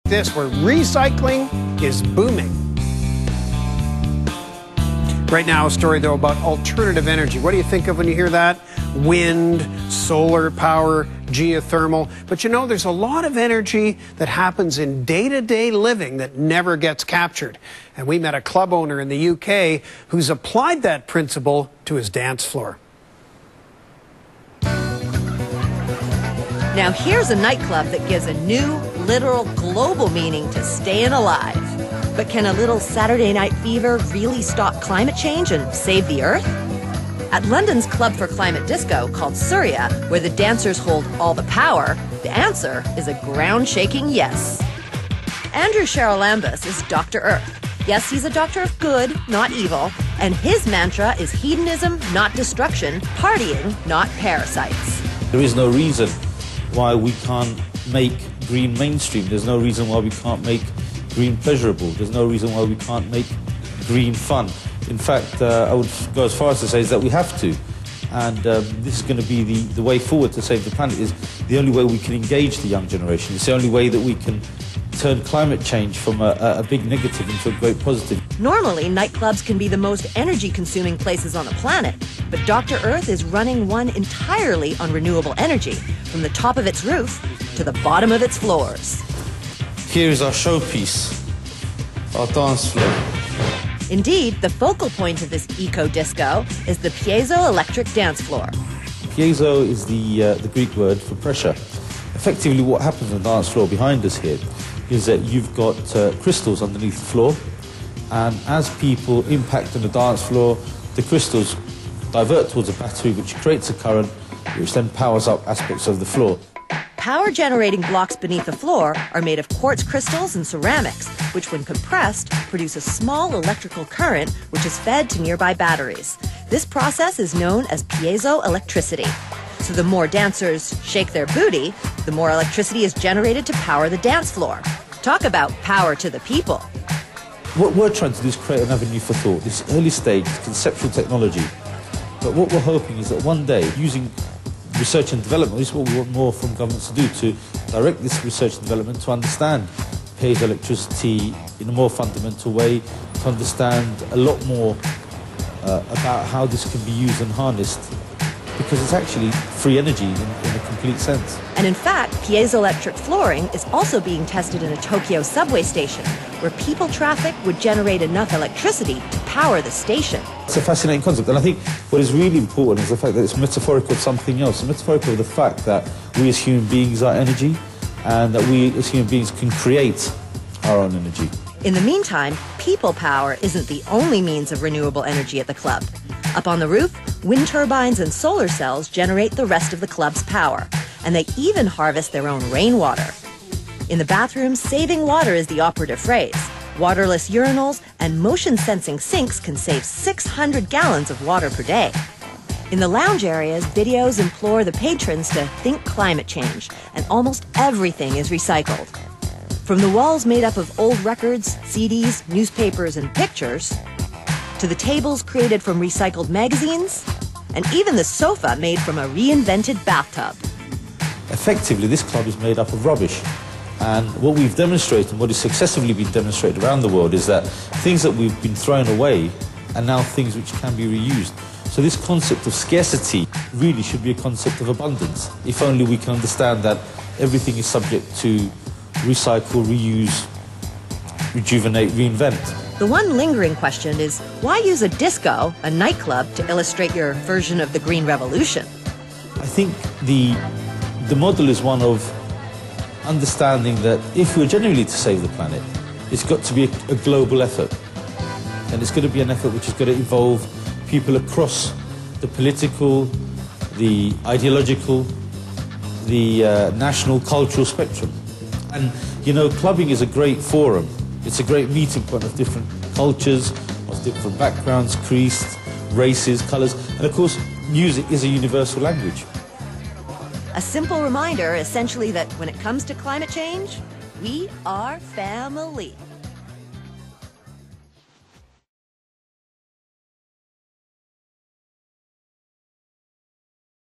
this where recycling is booming. Right now, a story, though, about alternative energy. What do you think of when you hear that? Wind, solar power, geothermal. But you know, there's a lot of energy that happens in day-to-day living that never gets captured. And we met a club owner in the UK who's applied that principle to his dance floor. Now here's a nightclub that gives a new, literal, global meaning to staying alive. But can a little Saturday Night Fever really stop climate change and save the Earth? At London's Club for Climate Disco, called Surya, where the dancers hold all the power, the answer is a ground-shaking yes. Andrew Charalambous is Dr. Earth. Yes, he's a doctor of good, not evil, and his mantra is hedonism, not destruction, partying, not parasites. There is no reason why we can't make green mainstream. There's no reason why we can't make green pleasurable. There's no reason why we can't make green fun. In fact, I would go as far as to say is that we have to. And this is going to be the way forward to save the planet. Is the only way we can engage the young generation. It's the only way that we can turn climate change from a big negative into a great positive. Normally, nightclubs can be the most energy-consuming places on the planet, but Dr. Earth is running one entirely on renewable energy, from the top of its roof to the bottom of its floors. Here is our showpiece, our dance floor. Indeed, the focal point of this eco-disco is the piezoelectric dance floor. Piezo is the Greek word for pressure. Effectively, what happens on the dance floor behind us here is that you've got crystals underneath the floor, and as people impact on the dance floor, the crystals divert towards a battery which creates a current which then powers up aspects of the floor. Power-generating blocks beneath the floor are made of quartz crystals and ceramics, which when compressed produce a small electrical current which is fed to nearby batteries. This process is known as piezoelectricity. So the more dancers shake their booty, the more electricity is generated to power the dance floor. Talk about power to the people. What we're trying to do is create an avenue for thought, this early stage conceptual technology. But what we're hoping is that one day, using research and development, this is what we want more from governments to do, to direct this research and development to understand piezoelectricity in a more fundamental way, to understand a lot more about how this can be used and harnessed, because it's actually free energy in a complete sense. And in fact, piezoelectric flooring is also being tested in a Tokyo subway station, where people traffic would generate enough electricity to power the station. It's a fascinating concept, and I think what is really important is the fact that it's metaphorical of something else. It's metaphorical of the fact that we as human beings are energy, and that we as human beings can create our own energy. In the meantime, people power isn't the only means of renewable energy at the club. Up on the roof, wind turbines and solar cells generate the rest of the club's power, and they even harvest their own rainwater. In the bathrooms, saving water is the operative phrase. Waterless urinals and motion-sensing sinks can save 600 gallons of water per day. In the lounge areas, videos implore the patrons to think climate change, and almost everything is recycled. From the walls made up of old records, CDs, newspapers, and pictures, to the tables created from recycled magazines, and even the sofa made from a reinvented bathtub. Effectively, this club is made up of rubbish. And what we've demonstrated, and what has successfully been demonstrated around the world, is that things that we've been thrown away are now things which can be reused. So this concept of scarcity really should be a concept of abundance, if only we can understand that everything is subject to recycle, reuse, rejuvenate, reinvent. The one lingering question is, why use a disco, a nightclub, to illustrate your version of the Green Revolution? I think the model is one of understanding that if we're genuinely to save the planet, it's got to be a global effort. And it's going to be an effort which is going to involve people across the political, the ideological, the national, cultural spectrum. And, you know, clubbing is a great forum. It's a great meeting point of different cultures, of different backgrounds, creeds, races, colours, and of course, music is a universal language. A simple reminder, essentially, that when it comes to climate change, we are family.